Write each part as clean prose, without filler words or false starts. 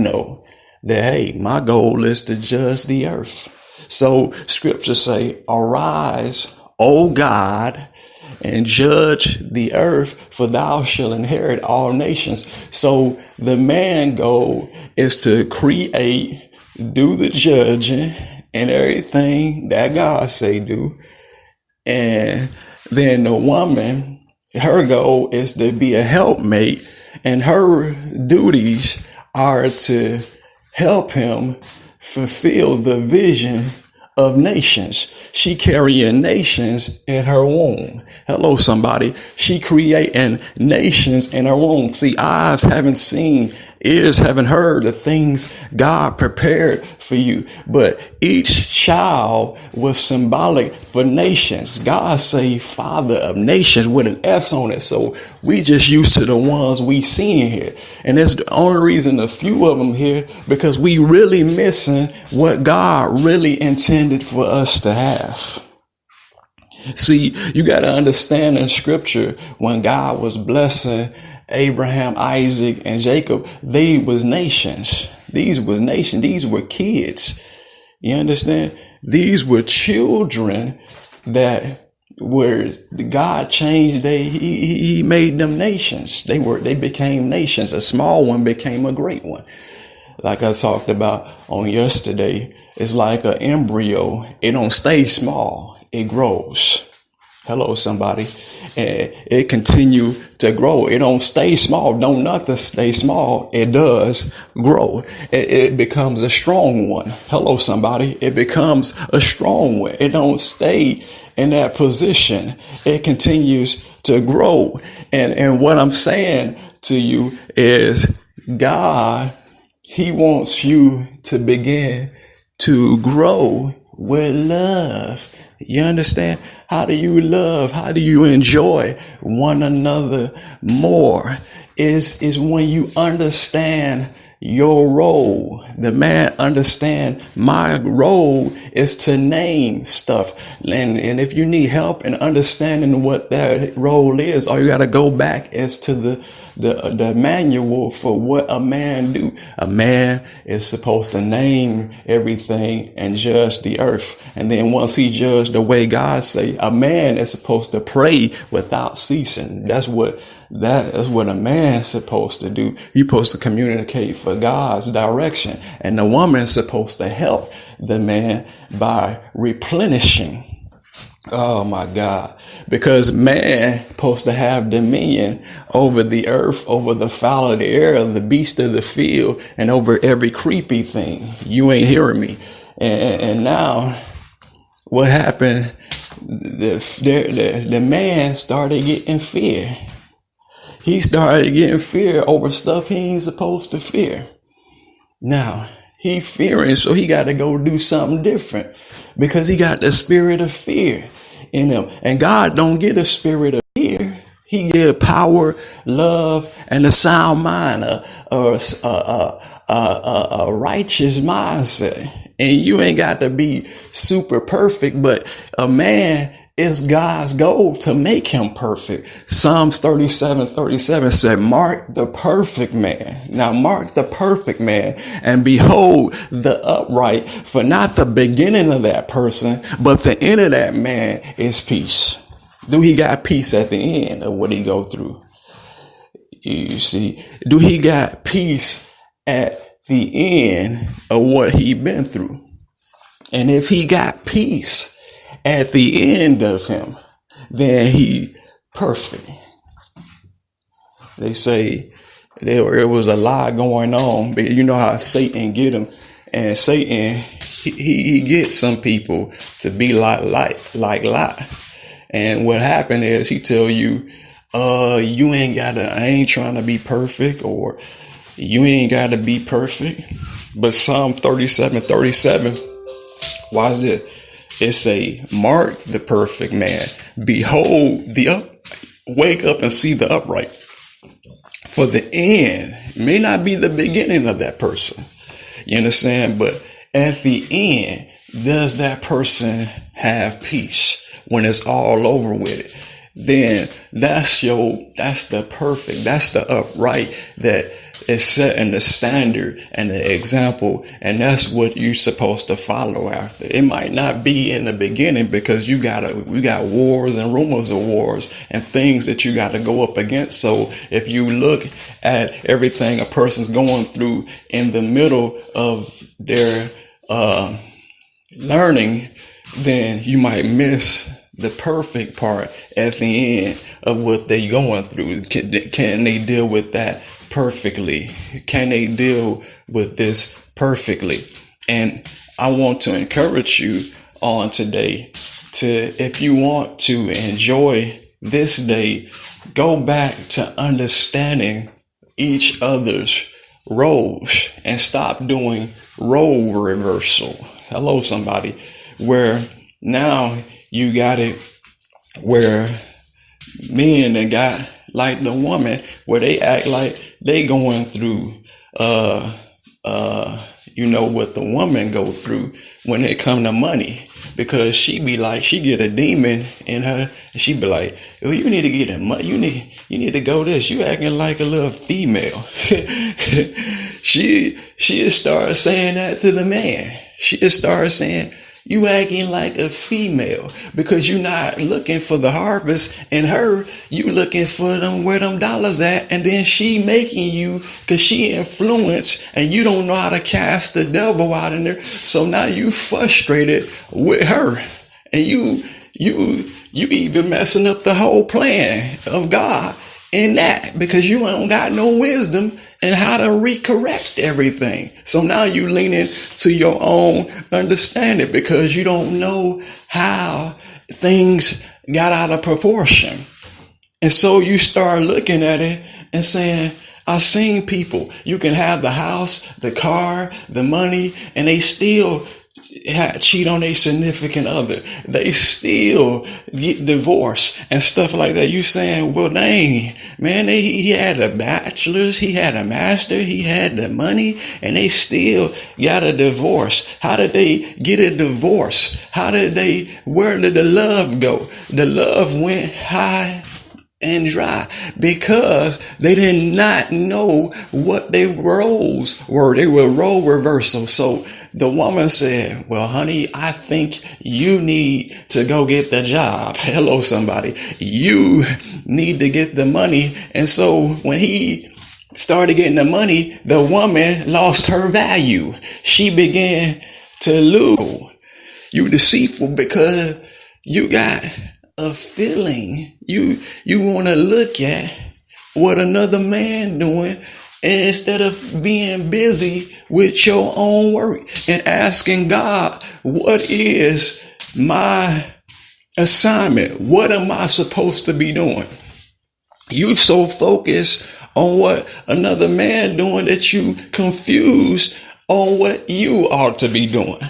know that, hey, my goal is to judge the earth. So scriptures say, arise, O God, and judge the earth, for thou shalt inherit all nations. So the man goal is to create, do the judging and everything that God say do. And then the woman, her goal is to be a helpmate, and her duties are to help him fulfill the vision of nations. She carrying nations in her womb. Hello, somebody. She creating nations in her womb. See, eyes haven't seen, ears haven't heard the things God prepared for you. But each child was symbolic for nations. God say father of nations with an S on it. So we just used to the ones we seeing here. And that's the only reason a few of them here, because we really missing what God really intended for us to have. See, you got to understand in scripture, when God was blessing Abraham, Isaac, and Jacob, they was nations. These were nations. These were kids. You understand? These were children that were, God changed. He made them nations. They became nations. A small one became a great one. Like I talked about on yesterday, it's like an embryo. It don't stay small. It grows. Hello, somebody. And it continue to grow. It don't stay small. Don't nothing stay small. It does grow. It becomes a strong one. Hello, somebody. It becomes a strong one. It don't stay in that position. It continues to grow. And what I'm saying to you is, God, He wants you to begin to grow with love. You understand? How do you love? How do you enjoy one another more? Is when you understand your role. The man understand my role is to name stuff. And if you need help in understanding what that role is, all you got to go back is to the manual for what a man do. A man is supposed to name everything and judge the earth. And then once he judged the way God say, a man is supposed to pray without ceasing. That's what a man's supposed to do. You're supposed to communicate for God's direction. And the woman is supposed to help the man by replenishing. Oh my God. Because man supposed to have dominion over the earth, over the fowl of the air, the beast of the field, and over every creepy thing. You ain't hearing me. And now what happened? The man started getting fear. He started getting fear over stuff he ain't supposed to fear. Now he fearing, so he got to go do something different because he got the spirit of fear in him. And God don't get a spirit of fear. He give power, love, and a sound mind, a righteous mindset. And you ain't got to be super perfect, but a man, it's God's goal to make him perfect. Psalms 37:37 said, mark the perfect man. Now mark the perfect man and behold the upright, for not the beginning of that person, but the end of that man is peace. Do he got peace at the end of what he go through? You see, do he got peace at the end of what he been through? And if he got peace at the end of him, then he perfect. They say there was a lie going on, but you know how Satan get him, and Satan he gets some people to be like Lot. And what happened is he tell you, you ain't gotta. I ain't trying to be perfect, or you ain't gotta be perfect. But Psalm 37:37, watch this. It say, mark the perfect man. Behold the upright. Wake up and see the upright. For the end may not be the beginning of that person. You understand? But at the end, does that person have peace when it's all over with it? Then that's the perfect, that's the upright that is setting the standard and the example, and that's what you're supposed to follow after. It might not be in the beginning because we got wars and rumors of wars and things that you got to go up against. So if you look at everything a person's going through in the middle of their learning, then you might miss the perfect part at the end of what they're going through. Can they deal with that perfectly? Can they deal with this perfectly? And I want to encourage you on today if you want to enjoy this day, go back to understanding each other's roles and stop doing role reversal. Hello, somebody. Where now you got it where men that got like the woman, where they act like they going through what the woman go through when it come to money, because she be like, she get a demon in her and she be like, oh, you need to get a money, you need to go this, you acting like a little female. she started saying that to the man. She started saying, you acting like a female because you're not looking for the harvest in her. You looking for them where them dollars at. And then she making you because she influenced and you don't know how to cast the devil out in there. So now you frustrated with her and you even messing up the whole plan of God in that because you don't got no wisdom and how to recorrect everything. So now you leaning to your own understanding because you don't know how things got out of proportion. And so you start looking at it and saying, I've seen people, you can have the house, the car, the money, and they still cheat on a significant other. They still get divorced and stuff like that. You saying, well, dang, man, he had a bachelor's, he had a master, he had the money, and they still got a divorce. How did they get a divorce? Where did the love go? The love went high and dry because they did not know what their roles were. They were role reversal. So the woman said, well, honey, I think you need to go get the job. Hello, somebody. You need to get the money. And so when he started getting the money, the woman lost her value. She began to lose. You deceitful because you got a feeling. You want to look at what another man doing instead of being busy with your own work and asking God, what is my assignment? What am I supposed to be doing? You so focused on what another man doing that you confused on what you ought to be doing.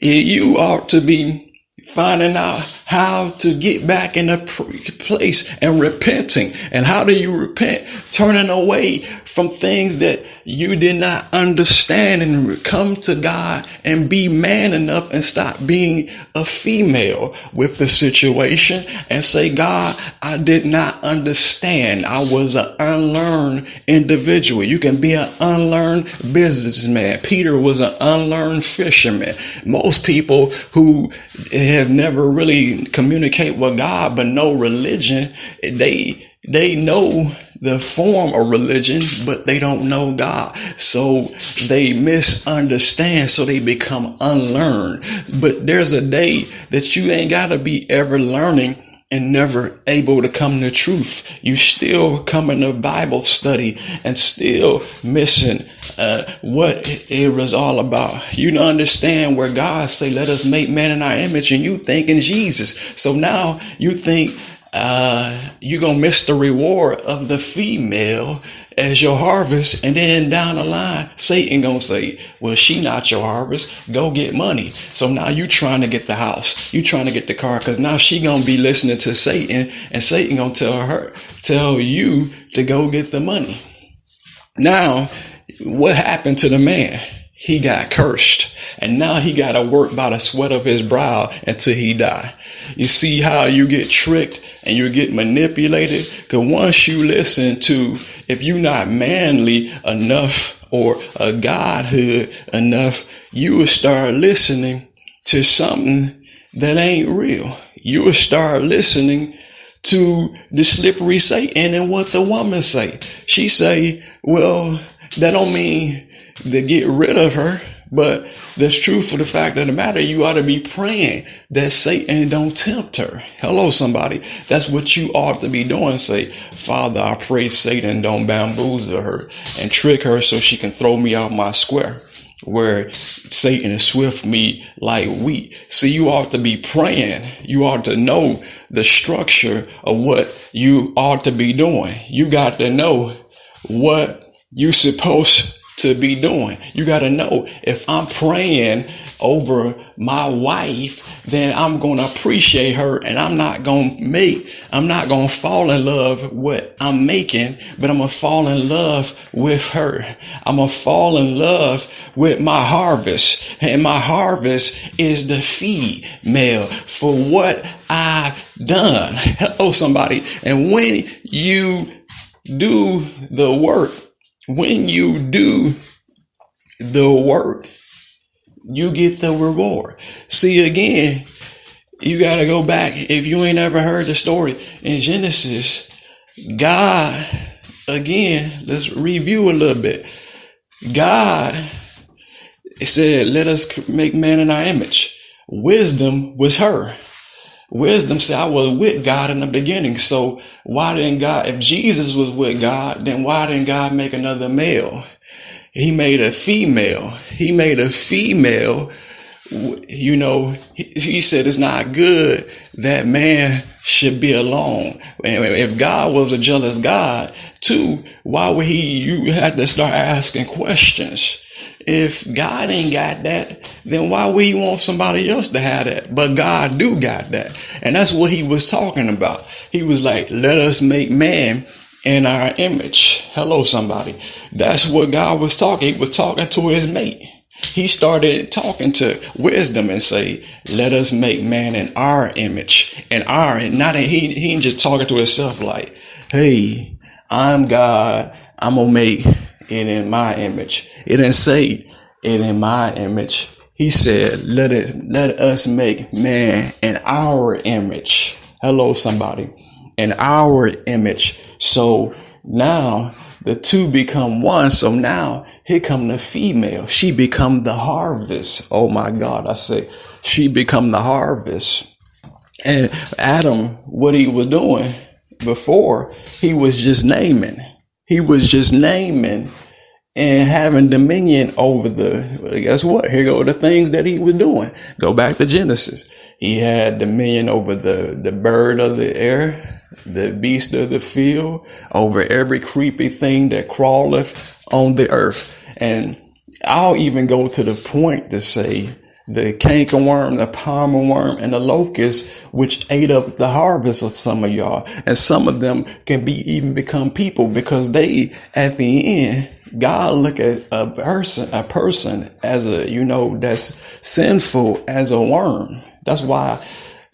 You ought to be finding out how to get back in a place and repenting. And how do you repent? Turning away from things that you did not understand and come to God and be man enough and stop being a female with the situation and say, God, I did not understand. I was an unlearned individual. You can be an unlearned businessman. Peter was an unlearned fisherman. Most people who have never really communicate with God but know religion, they know the form of religion, but they don't know God. So they misunderstand. So they become unlearned. But there's a day that you ain't got to be ever learning and never able to come to truth. You still coming to Bible study and still missing what it was all about. You don't understand where God say, let us make man in our image, and you thinking Jesus. So now you think you're going to miss the reward of the female as your harvest. And then down the line, Satan going to say, well, she not your harvest. Go get money. So now you trying to get the house. You trying to get the car because now she going to be listening to Satan, and Satan going to tell you to go get the money. Now, what happened to the man? he got cursed, and now he got to work by the sweat of his brow until he die. You see how you get tricked and you get manipulated? Because once you listen to, if you're not manly enough or a godhood enough, you will start listening to something that ain't real. You will start listening to the slippery Satan and what the woman say. She say, well, that don't mean to get rid of her, but that's true for the fact of the matter. You ought to be praying that Satan don't tempt her. Hello, somebody. That's what you ought to be doing. Say, Father, I pray Satan don't bamboozle her and trick her so she can throw me out my square where Satan is swift me like wheat. See, you ought to be praying. You ought to know the structure of what you ought to be doing. You got to know what you're supposed to be doing. You got to know, if I'm praying over my wife, then I'm going to appreciate her, and I'm not going to fall in love with what I'm making, but I'm going to fall in love with her. I'm going to fall in love with my harvest, and my harvest is the female for what I've done. Hello, somebody. And when you do the work, you get the reward. See, again, you got to go back. If you ain't ever heard the story in Genesis, God, again, let's review a little bit. God said, let us make man in our image. Wisdom was her. Wisdom said, I was with God in the beginning. So why didn't God, if Jesus was with God, then why didn't God make another male? He made a female. He made a female. You know, he said it's not good that man should be alone. And if God was a jealous God too, why would you had to start asking questions? If God ain't got that, then why would he want somebody else to have that? But God do got that. And that's what he was talking about. He was like, let us make man in our image. Hello, somebody. That's what God was talking. He was talking to his mate. He started talking to wisdom and say, let us make man in our image. And he ain't just talking to himself like, hey, I'm God. I'm going to make it in my image. It didn't say it in my image. He said, let us make man in our image. Hello, somebody. In our image. So now the two become one. So now here come the female. She become the harvest. Oh my God. I say she become the harvest. And Adam, what he was doing before, he was just naming. He was just naming and having dominion over guess what? Here go the things that he was doing. Go back to Genesis. He had dominion over the bird of the air, the beast of the field, over every creepy thing that crawleth on the earth. And I'll even go to the point to say the cankerworm, the palmer worm, and the locust, which ate up the harvest of some of y'all. And some of them can even become people, because they, at the end, God look at a person as that's sinful as a worm. That's why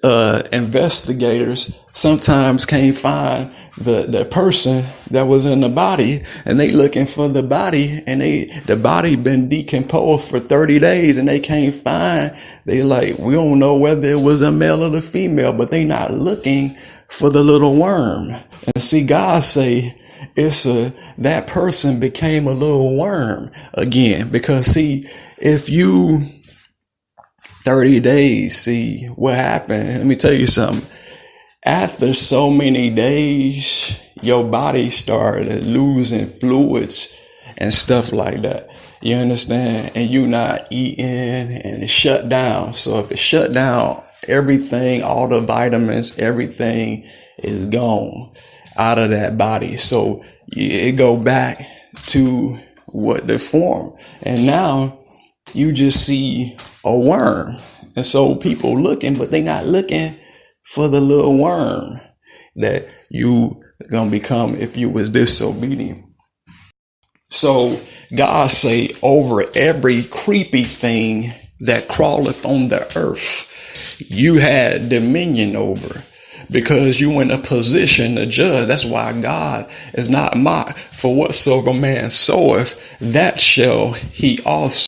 investigators sometimes can't find the person that was in the body, and they looking for the body, and the body been decomposed for 30 days and they can't find. They like, we don't know whether it was a male or a female, but they not looking for the little worm. And see, God say that person became a little worm again, because see, if you 30 days, see what happened. Let me tell you something. After so many days, your body started losing fluids and stuff like that. You understand? And you not eating, and it shut down. So if it shut down, everything, all the vitamins, everything is gone out of that body. So it go back to what the form. And now you just see a worm. And so people looking, but they not looking for the little worm that you gonna become if you was disobedient. So God say, over every creepy thing that crawleth on the earth, you had dominion over, because you in a position to judge. That's why God is not mocked. For whatsoever man soweth, that shall he also